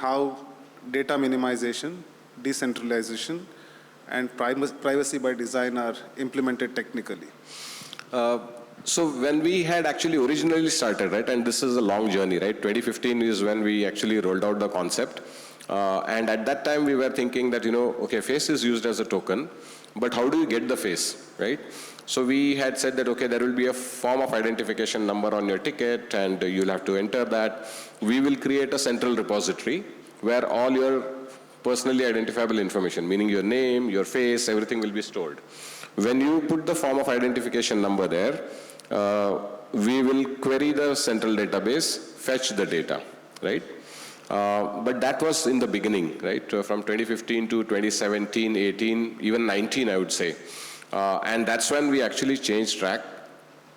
how data minimization, decentralization, and privacy by design are implemented technically? So when we had actually originally started, right, and this is a long journey, right? 2015 is when we actually rolled out the concept. And at that time we were thinking that, okay, face is used as a token, but how do you get the face, right? So we had said that, okay, there will be a form of identification number on your ticket and you'll have to enter that. We will create a central repository where all your personally identifiable information, meaning your name, your face, everything will be stored. When you put the form of identification number there, we will query the central database, fetch the data, right? But that was in the beginning, right? From 2015 to 2017, 18, even 19, I would say. And that's when we actually changed track.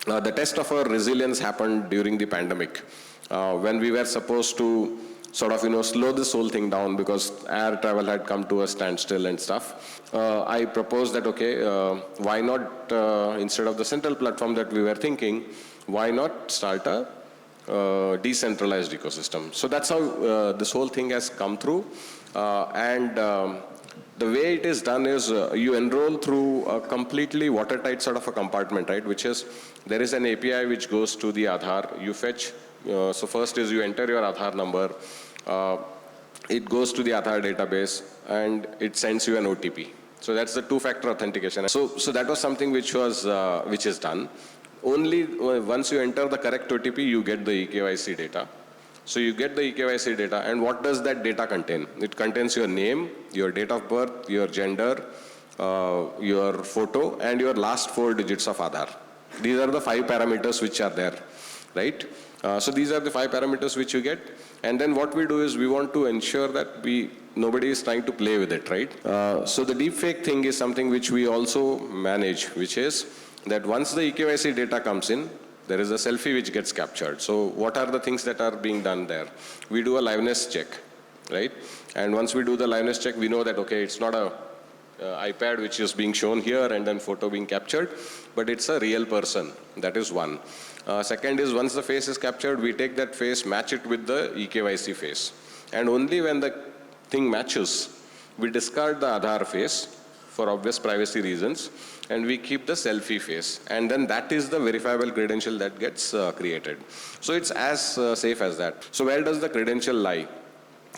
The test of our resilience happened during the pandemic, when we were supposed to sort of, slow this whole thing down because air travel had come to a standstill and stuff. I proposed that, okay, why not, instead of the central platform that we were thinking, why not start a decentralized ecosystem? So that's how this whole thing has come through. The way it is done is you enroll through a completely watertight sort of a compartment, right? Which is, there is an API which goes to the Aadhaar. You fetch, so first is you enter your Aadhaar number. It goes to the Aadhaar database and it sends you an OTP. So that's the two-factor authentication. So that was something which is done. Only once you enter the correct OTP, you get the eKYC data. So you get the eKYC data, and what does that data contain? It contains your name, your date of birth, your gender, your photo, and your last 4 digits of Aadhaar. These are the 5 parameters which are there, right? So these are the 5 parameters which you get. And then what we do is we want to ensure that nobody is trying to play with it, right? So the deepfake thing is something which we also manage, which is that once the eKYC data comes in, there is a selfie which gets captured. So what are the things that are being done there? We do a liveness check, right? And once we do the liveness check, we know that, okay, it's not a iPad which is being shown here and then photo being captured, but it's a real person. That is one. Second is, once the face is captured, we take that face, match it with the eKYC face. And only when the thing matches, we discard the Aadhaar face for obvious privacy reasons, and we keep the selfie face. And then that is the verifiable credential that gets created. So it's as safe as that. So where does the credential lie?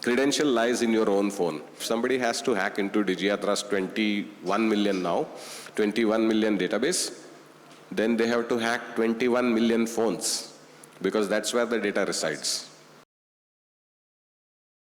Credential lies in your own phone. If somebody has to hack into Digiyatra's 21 million now, 21 million database, then they have to hack 21 million phones, because that's where the data resides.